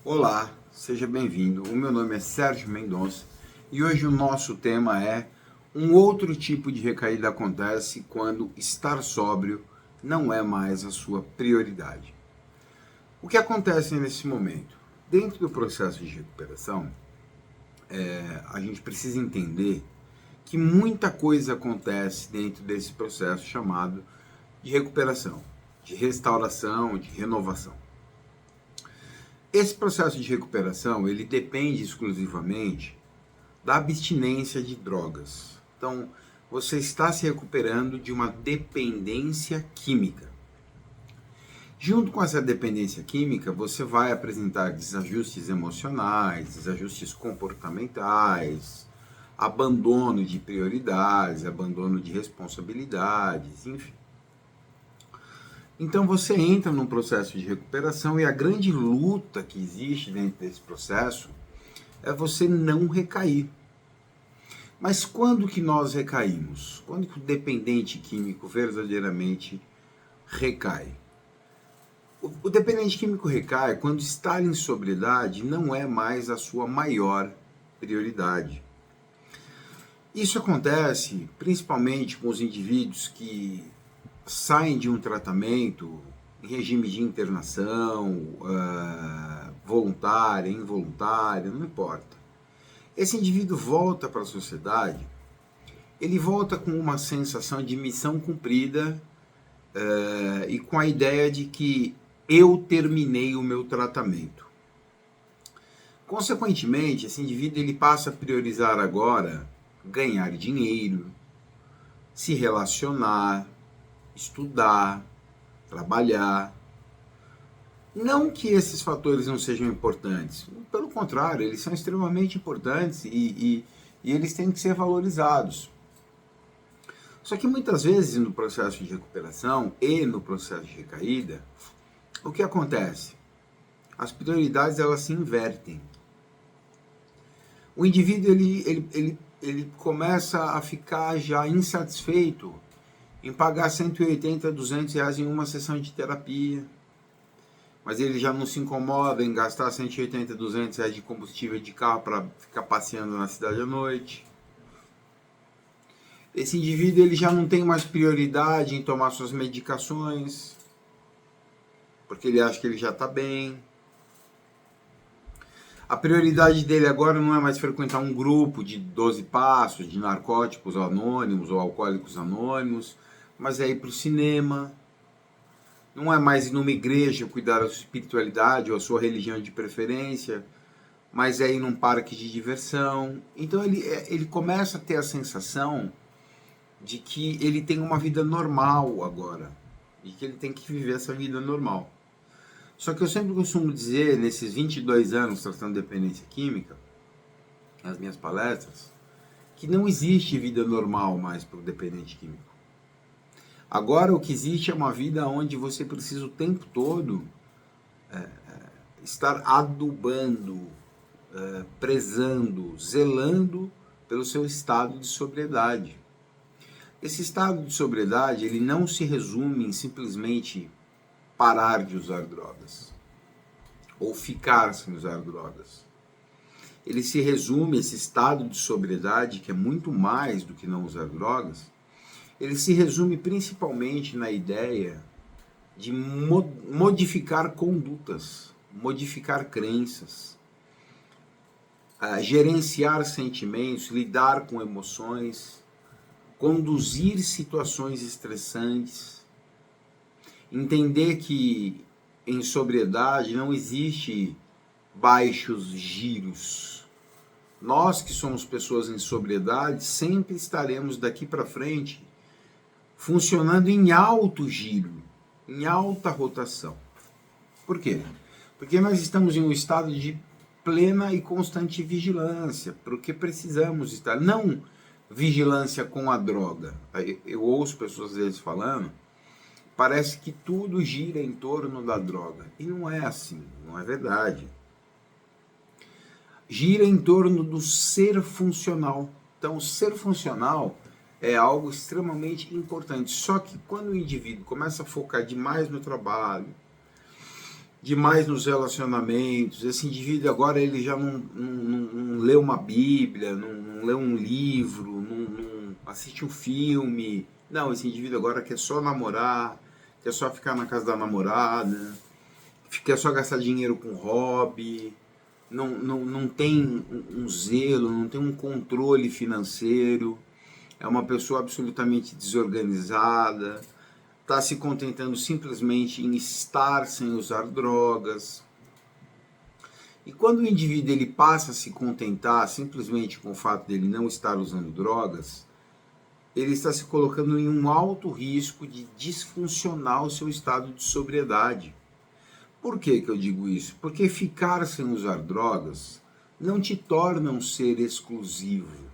Olá, seja bem-vindo. O meu nome é Sérgio Mendonça e hoje o nosso tema é um outro tipo de recaída acontece quando estar sóbrio não é mais a sua prioridade. O que acontece nesse momento? Dentro do processo de recuperação, a gente precisa entender que muita coisa acontece dentro desse processo chamado de recuperação, de restauração, de renovação. Esse processo de recuperação, ele depende exclusivamente da abstinência de drogas. Então, você está se recuperando de uma dependência química. Junto com essa dependência química, você vai apresentar desajustes emocionais, desajustes comportamentais, abandono de prioridades, abandono de responsabilidades, enfim. Então você entra num processo de recuperação e a grande luta que existe dentro desse processo é você não recair. Mas quando que nós recaímos? Quando que o dependente químico verdadeiramente recai? O dependente químico recai quando estar em sobriedade não é mais a sua maior prioridade. Isso acontece principalmente com os indivíduos que saem de um tratamento em regime de internação, voluntária, involuntária, não importa. Esse indivíduo volta para a sociedade, ele volta com uma sensação de missão cumprida e com a ideia de que eu terminei o meu tratamento. Consequentemente, esse indivíduo ele passa a priorizar agora ganhar dinheiro, se relacionar, estudar, trabalhar. Não que esses fatores não sejam importantes, pelo contrário, eles são extremamente importantes e eles têm que ser valorizados. Só que muitas vezes no processo de recuperação e no processo de recaída, o que acontece? As prioridades elas se invertem. O indivíduo ele começa a ficar já insatisfeito em pagar 180, 200 reais em uma sessão de terapia. Mas ele já não se incomoda em gastar 180, 200 reais de combustível de carro para ficar passeando na cidade à noite. Esse indivíduo ele já não tem mais prioridade em tomar suas medicações, porque ele acha que ele já está bem. A prioridade dele agora não é mais frequentar um grupo de 12 passos, de narcóticos anônimos ou alcoólicos anônimos, mas é ir para o cinema. Não é mais ir numa igreja cuidar da sua espiritualidade ou a sua religião de preferência, mas é ir num parque de diversão. Então ele começa a ter a sensação de que ele tem uma vida normal agora, e que ele tem que viver essa vida normal. Só que eu sempre costumo dizer, nesses 22 anos tratando dependência química, nas minhas palestras, que não existe vida normal mais para o dependente químico. Agora o que existe é uma vida onde você precisa o tempo todo estar adubando, prezando, zelando pelo seu estado de sobriedade. Esse estado de sobriedade ele não se resume em simplesmente parar de usar drogas ou ficar sem usar drogas. Ele se resume, esse estado de sobriedade, que é muito mais do que não usar drogas, ele se resume principalmente na ideia de modificar condutas, modificar crenças, gerenciar sentimentos, lidar com emoções, conduzir situações estressantes, entender que em sobriedade não existe baixos giros. Nós que somos pessoas em sobriedade sempre estaremos daqui para frente funcionando em alto giro, em alta rotação. Por quê? Porque nós estamos em um estado de plena e constante vigilância, porque precisamos estar, não vigilância com a droga. Eu ouço pessoas às vezes falando, parece que tudo gira em torno da droga. E não é assim, não é verdade. Gira em torno do ser funcional. Então, o ser funcional é algo extremamente importante. Só que quando o indivíduo começa a focar demais no trabalho, demais nos relacionamentos. Esse indivíduo agora ele já não lê uma Bíblia, não lê um livro, não assiste um filme. Não, esse indivíduo agora quer só namorar, quer só ficar na casa da namorada, quer só gastar dinheiro com hobby, não tem um zelo, não tem um controle financeiro, é uma pessoa absolutamente desorganizada, está se contentando simplesmente em estar sem usar drogas. E quando o indivíduo ele passa a se contentar simplesmente com o fato dele não estar usando drogas, ele está se colocando em um alto risco de disfuncionar o seu estado de sobriedade. Por que eu digo isso? Porque ficar sem usar drogas não te torna um ser exclusivo.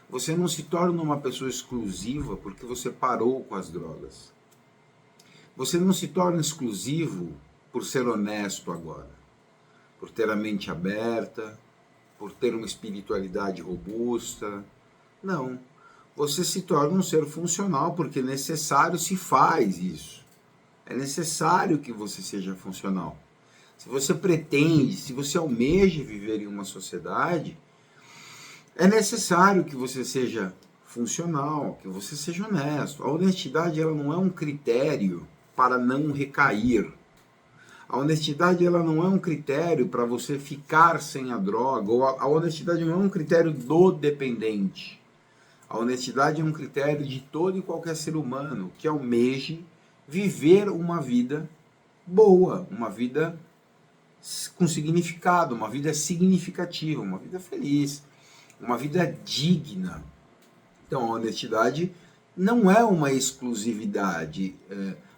Você não se torna uma pessoa exclusiva porque você parou com as drogas. Você não se torna exclusivo por ser honesto agora, por ter a mente aberta, por ter uma espiritualidade robusta. Não. Você se torna um ser funcional porque necessário se faz isso. É necessário que você seja funcional. Se você pretende, se você almeja viver em uma sociedade, é necessário que você seja funcional, que você seja honesto. A honestidade ela não é um critério para não recair. A honestidade ela não é um critério para você ficar sem a droga, ou a honestidade não é um critério do dependente. A honestidade é um critério de todo e qualquer ser humano que almeje viver uma vida boa, uma vida com significado, uma vida significativa, uma vida feliz, uma vida digna. Então a honestidade não é uma exclusividade,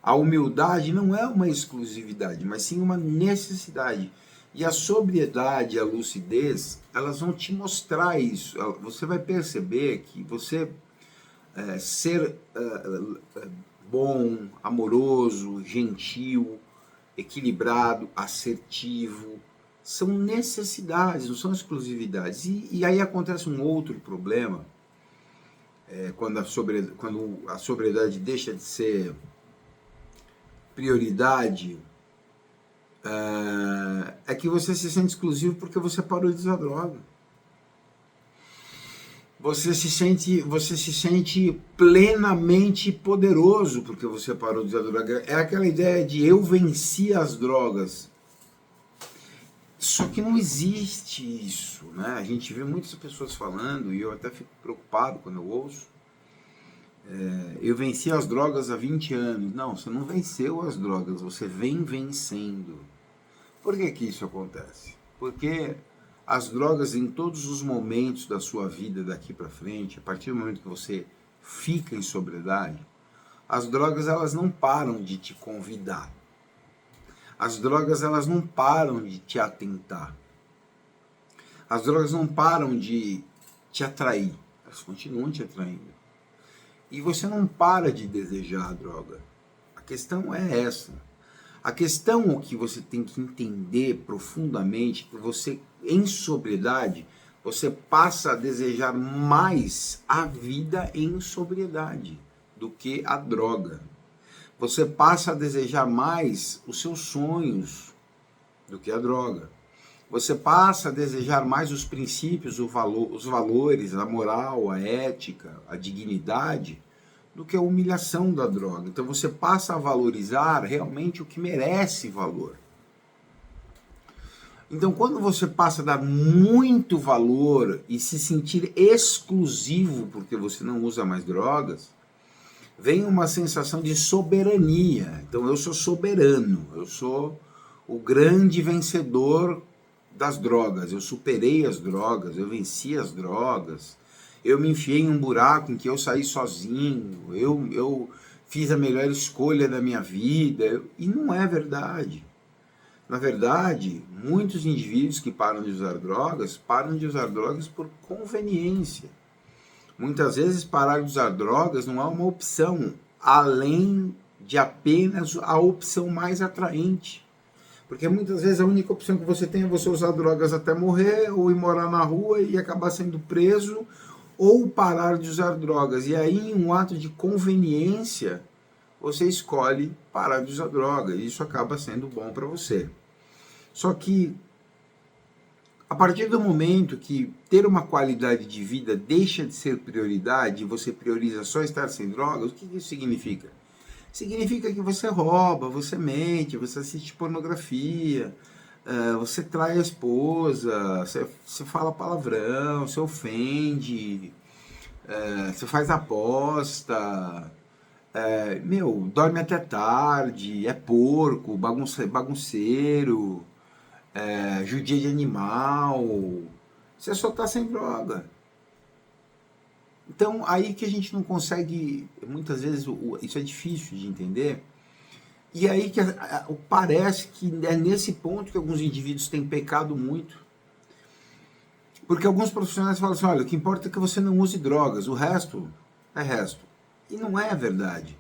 a humildade não é uma exclusividade, mas sim uma necessidade. E a sobriedade e a lucidez, elas vão te mostrar isso. Você vai perceber que você ser bom, amoroso, gentil, equilibrado, assertivo, são necessidades, não são exclusividades. E aí acontece um outro problema, quando a sobriedade deixa de ser prioridade, é que você se sente exclusivo porque você parou de usar droga. Você se sente plenamente poderoso porque você parou de usar droga. É aquela ideia de eu venci as drogas. Só que não existe isso, né? A gente vê muitas pessoas falando, e eu até fico preocupado quando eu ouço, eu venci as drogas há 20 anos. Não, você não venceu as drogas, você vem vencendo. Por que isso acontece? Porque as drogas em todos os momentos da sua vida daqui para frente, a partir do momento que você fica em sobriedade, as drogas elas não param de te convidar. As drogas elas não param de te atentar. As drogas não param de te atrair. Elas continuam te atraindo. E você não para de desejar a droga. A questão é essa. A questão que você tem que entender profundamente, que você, em sobriedade, você passa a desejar mais a vida em sobriedade do que a droga. Você passa a desejar mais os seus sonhos do que a droga. Você passa a desejar mais os princípios, os valores, a moral, a ética, a dignidade, do que a humilhação da droga. Então você passa a valorizar realmente o que merece valor. Então quando você passa a dar muito valor e se sentir exclusivo porque você não usa mais drogas, vem uma sensação de soberania. Então eu sou soberano, eu sou o grande vencedor das drogas, eu superei as drogas, eu venci as drogas, eu me enfiei em um buraco em que eu saí sozinho, eu fiz a melhor escolha da minha vida, e não é verdade. Na verdade, muitos indivíduos que param de usar drogas por conveniência. Muitas vezes parar de usar drogas não é uma opção, além de apenas a opção mais atraente. Porque muitas vezes a única opção que você tem é você usar drogas até morrer, ou ir morar na rua e acabar sendo preso, ou parar de usar drogas. E aí, em um ato de conveniência, você escolhe parar de usar droga e isso acaba sendo bom para você. Só que a partir do momento que ter uma qualidade de vida deixa de ser prioridade e você prioriza só estar sem drogas, o que isso significa? Significa que você rouba, você mente, você assiste pornografia, você trai a esposa, você fala palavrão, você ofende, você faz aposta, dorme até tarde, é porco, bagunceiro, judia de animal, você só está sem droga. Então, aí que a gente não consegue, muitas vezes, isso é difícil de entender, e aí que parece que é nesse ponto que alguns indivíduos têm pecado muito, porque alguns profissionais falam assim, olha, o que importa é que você não use drogas, o resto é resto. E não é verdade.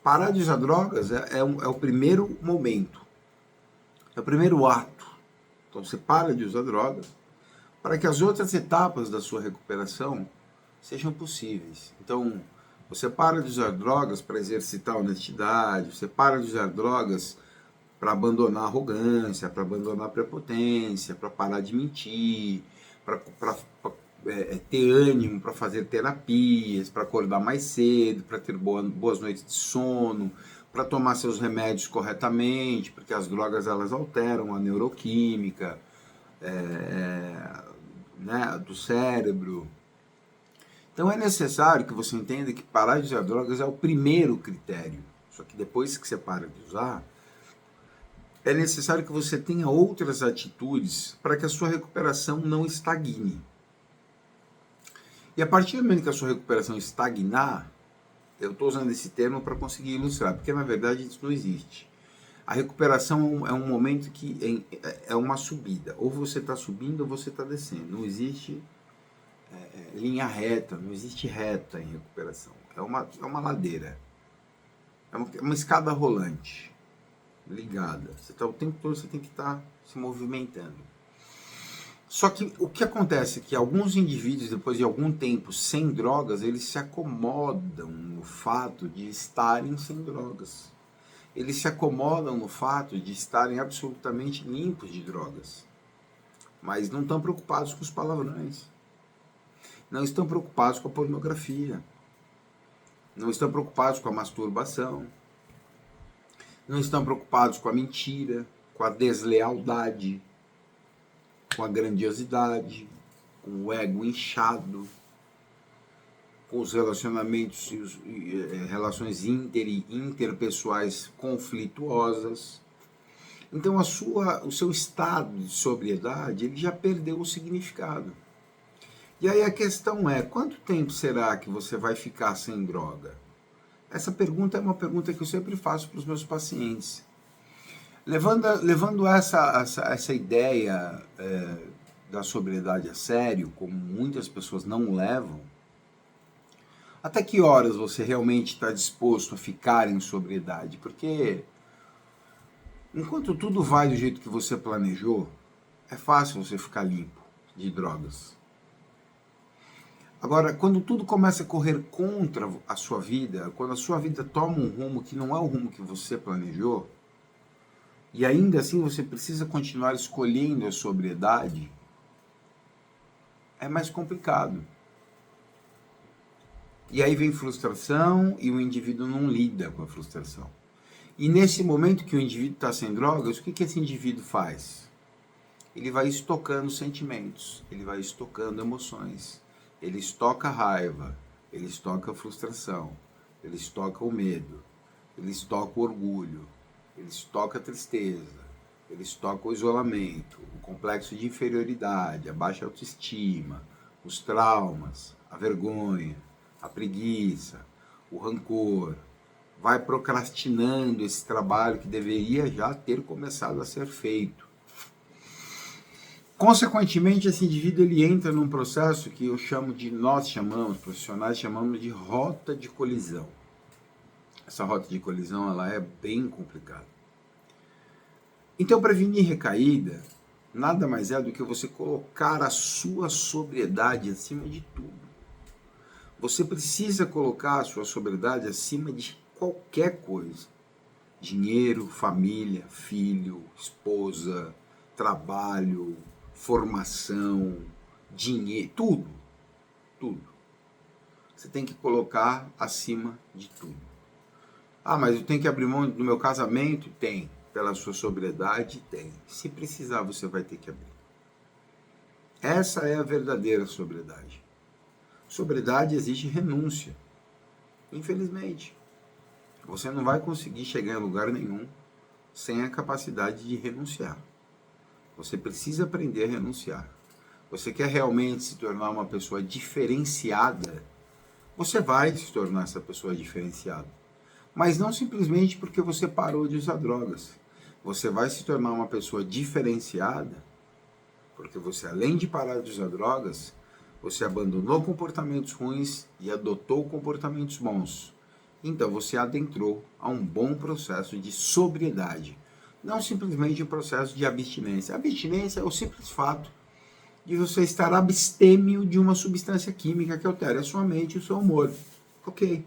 Parar de usar drogas é o primeiro momento, é o primeiro ato. Então você para de usar drogas para que as outras etapas da sua recuperação sejam possíveis. Então, você para de usar drogas para exercitar a honestidade, você para de usar drogas para abandonar a arrogância, para abandonar a prepotência, para parar de mentir, para ter ânimo para fazer terapias, para acordar mais cedo, para ter boas noites de sono, para tomar seus remédios corretamente, porque as drogas elas alteram a neuroquímica né, do cérebro. Então é necessário que você entenda que parar de usar drogas é o primeiro critério. Só que depois que você para de usar, é necessário que você tenha outras atitudes para que a sua recuperação não estagne. E a partir do momento que a sua recuperação estagnar, eu estou usando esse termo para conseguir ilustrar, porque na verdade isso não existe. A recuperação é um momento que é uma subida. Ou você está subindo ou você está descendo. Não existe linha reta, não existe reta em recuperação. É uma ladeira. É uma escada rolante, ligada. O tempo todo você tem que estar se movimentando. Só que o que acontece é que alguns indivíduos, depois de algum tempo sem drogas, eles se acomodam no fato de estarem sem drogas. Eles se acomodam no fato de estarem absolutamente limpos de drogas. Mas não estão preocupados com os palavrões. Não estão preocupados com a pornografia. Não estão preocupados com a masturbação. Não estão preocupados com a mentira, com a deslealdade, com a grandiosidade, com o ego inchado, com os relacionamentos e relações interpessoais conflituosas. Então o seu estado de sobriedade ele já perdeu o significado. E aí a questão é, quanto tempo será que você vai ficar sem droga? Essa pergunta é uma pergunta que eu sempre faço para os meus pacientes. Levando essa ideia da sobriedade a sério, como muitas pessoas não levam, até que horas você realmente está disposto a ficar em sobriedade? Porque enquanto tudo vai do jeito que você planejou, é fácil você ficar limpo de drogas. Agora, quando tudo começa a correr contra a sua vida, quando a sua vida toma um rumo que não é o rumo que você planejou, e ainda assim você precisa continuar escolhendo a sobriedade, é mais complicado. E aí vem frustração e o indivíduo não lida com a frustração. E nesse momento que o indivíduo está sem drogas, o que esse indivíduo faz? Ele vai estocando sentimentos, ele vai estocando emoções, ele estoca a raiva, ele estoca a frustração, ele estoca o medo, ele estoca o orgulho, ele estoca a tristeza, ele estoca o isolamento, o complexo de inferioridade, a baixa autoestima, os traumas, a vergonha, a preguiça, o rancor, vai procrastinando esse trabalho que deveria já ter começado a ser feito. Consequentemente, esse indivíduo ele entra num processo que nós chamamos, profissionais chamamos de rota de colisão. Essa rota de colisão ela é bem complicada. Então, prevenir recaída nada mais é do que você colocar a sua sobriedade acima de tudo. Você precisa colocar a sua sobriedade acima de qualquer coisa. Dinheiro, família, filho, esposa, trabalho, formação, dinheiro, tudo, tudo. Você tem que colocar acima de tudo. Ah, mas eu tenho que abrir mão do meu casamento? Tem. Pela sua sobriedade? Tem. Se precisar, você vai ter que abrir. Essa é a verdadeira sobriedade. Sobriedade exige renúncia. Infelizmente. Você não vai conseguir chegar em lugar nenhum sem a capacidade de renunciar. Você precisa aprender a renunciar. Você quer realmente se tornar uma pessoa diferenciada? Você vai se tornar essa pessoa diferenciada. Mas não simplesmente porque você parou de usar drogas. Você vai se tornar uma pessoa diferenciada porque você, além de parar de usar drogas, você abandonou comportamentos ruins e adotou comportamentos bons. Então você adentrou a um bom processo de sobriedade, não simplesmente um processo de abstinência. A abstinência é o simples fato de você estar abstêmio de uma substância química que altera a sua mente e o seu humor. Ok.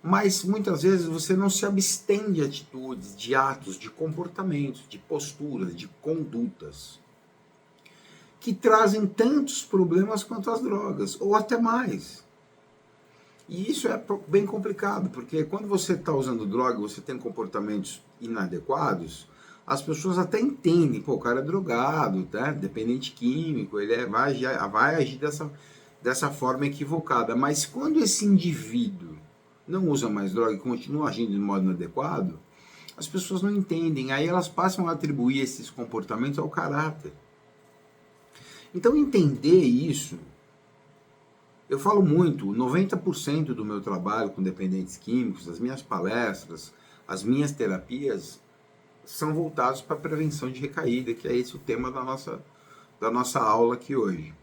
Mas muitas vezes você não se abstém de atitudes, de atos, de comportamentos, de posturas, de condutas que trazem tantos problemas quanto as drogas, ou até mais. E isso é bem complicado, porque quando você está usando droga, você tem comportamentos inadequados, as pessoas até entendem, pô, o cara é drogado, tá? Dependente químico, ele vai agir dessa forma equivocada. Mas quando esse indivíduo não usa mais droga e continua agindo de modo inadequado, as pessoas não entendem, aí elas passam a atribuir esses comportamentos ao caráter. Então entender isso, eu falo muito, 90% do meu trabalho com dependentes químicos, as minhas palestras, as minhas terapias, são voltados para a prevenção de recaída, que é esse o tema da nossa aula aqui hoje.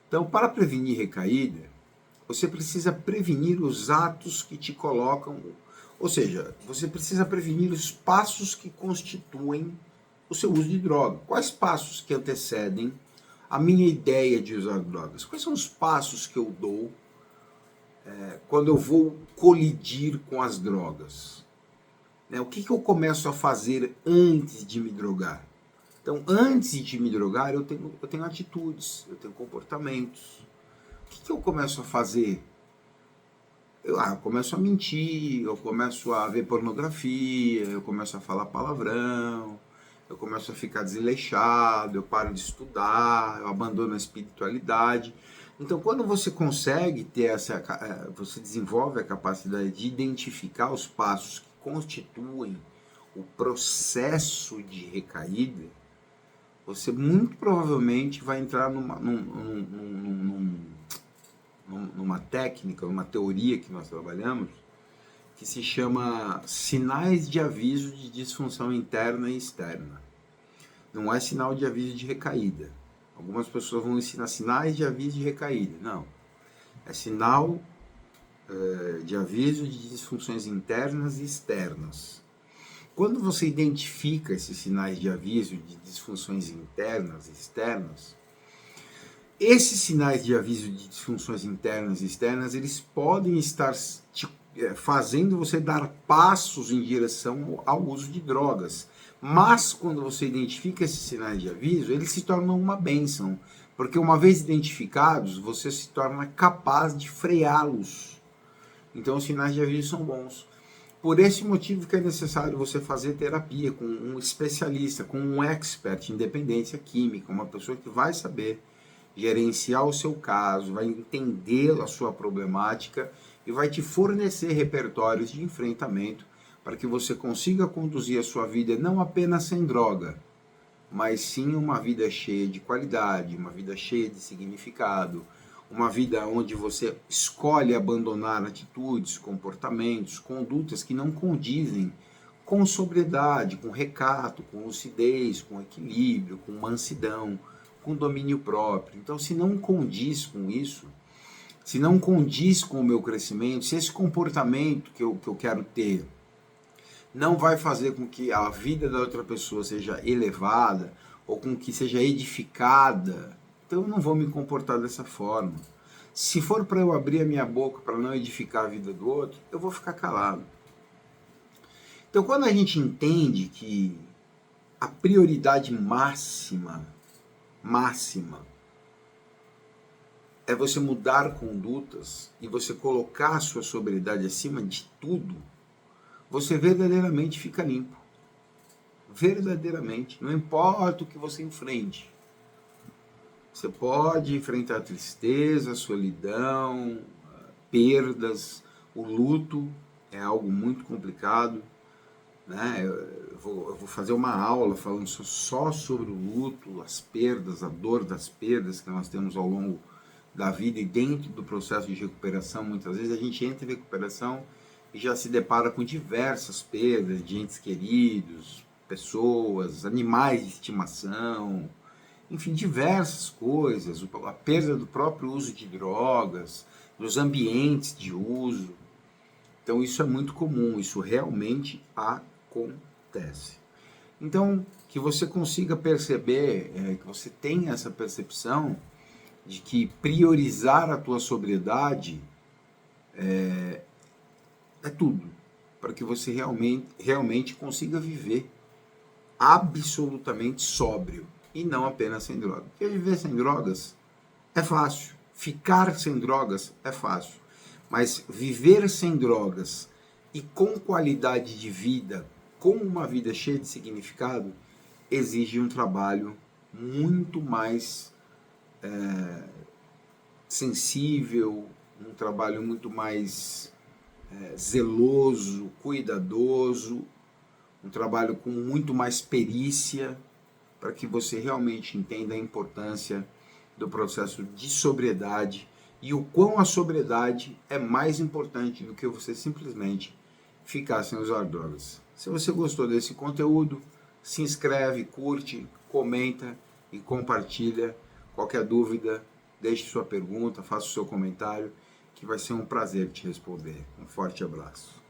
Então, para prevenir recaída, você precisa prevenir os atos que te colocam, ou seja, você precisa prevenir os passos que constituem o seu uso de droga. Quais passos que antecedem a minha ideia de usar drogas? Quais são os passos que eu dou quando eu vou colidir com as drogas? O que eu começo a fazer antes de me drogar? Então, antes de me drogar, eu tenho atitudes, eu tenho comportamentos. O que eu começo a fazer? Eu começo a mentir, eu começo a ver pornografia, eu começo a falar palavrão, eu começo a ficar desleixado, eu paro de estudar, eu abandono a espiritualidade. Então, quando você consegue ter você desenvolve a capacidade de identificar os passos que constituem o processo de recaída, você muito provavelmente vai entrar numa técnica, numa teoria que nós trabalhamos, que se chama sinais de aviso de disfunção interna e externa. Não é sinal de aviso de recaída. Algumas pessoas vão ensinar sinais de aviso de recaída. Não. É sinal de aviso de disfunções internas e externas. Quando você identifica esses sinais de aviso de disfunções internas e externas, esses sinais de aviso de disfunções internas e externas, eles podem estar fazendo você dar passos em direção ao uso de drogas. Mas quando você identifica esses sinais de aviso, eles se tornam uma bênção, porque uma vez identificados, você se torna capaz de freá-los. Então os sinais de aviso são bons. Por esse motivo que é necessário você fazer terapia com um especialista, com um expert em dependência química, uma pessoa que vai saber gerenciar o seu caso, vai entender a sua problemática e vai te fornecer repertórios de enfrentamento para que você consiga conduzir a sua vida não apenas sem droga, mas sim uma vida cheia de qualidade, uma vida cheia de significado, uma vida onde você escolhe abandonar atitudes, comportamentos, condutas que não condizem com sobriedade, com recato, com lucidez, com equilíbrio, com mansidão, com domínio próprio. Então, se não condiz com isso, se não condiz com o meu crescimento, se esse comportamento que eu quero ter não vai fazer com que a vida da outra pessoa seja elevada ou com que seja edificada, então eu não vou me comportar dessa forma. Se for para eu abrir a minha boca para não edificar a vida do outro, eu vou ficar calado. Então, quando a gente entende que a prioridade máxima é você mudar condutas e você colocar a sua sobriedade acima de tudo, você verdadeiramente fica limpo. Verdadeiramente. Não importa o que você enfrente. Você pode enfrentar a tristeza, a solidão, perdas, o luto é algo muito complicado, né? Eu vou fazer uma aula falando só sobre o luto, as perdas, a dor das perdas que nós temos ao longo da vida e dentro do processo de recuperação. Muitas vezes a gente entra em recuperação e já se depara com diversas perdas de entes queridos, pessoas, animais de estimação, enfim, diversas coisas, a perda do próprio uso de drogas, dos ambientes de uso. Então isso é muito comum, isso realmente acontece. Então, que você consiga perceber, que você tenha essa percepção de que priorizar a tua sobriedade é tudo, para que você realmente consiga viver absolutamente sóbrio e não apenas sem drogas. Porque viver sem drogas é fácil, ficar sem drogas é fácil, mas viver sem drogas e com qualidade de vida, com uma vida cheia de significado, exige um trabalho muito mais sensível, um trabalho muito mais zeloso, cuidadoso, um trabalho com muito mais perícia, para que você realmente entenda a importância do processo de sobriedade e o quão a sobriedade é mais importante do que você simplesmente ficar sem usar drogas. Se você gostou desse conteúdo, se inscreve, curte, comenta e compartilha. Qualquer dúvida, deixe sua pergunta, faça o seu comentário, que vai ser um prazer te responder. Um forte abraço.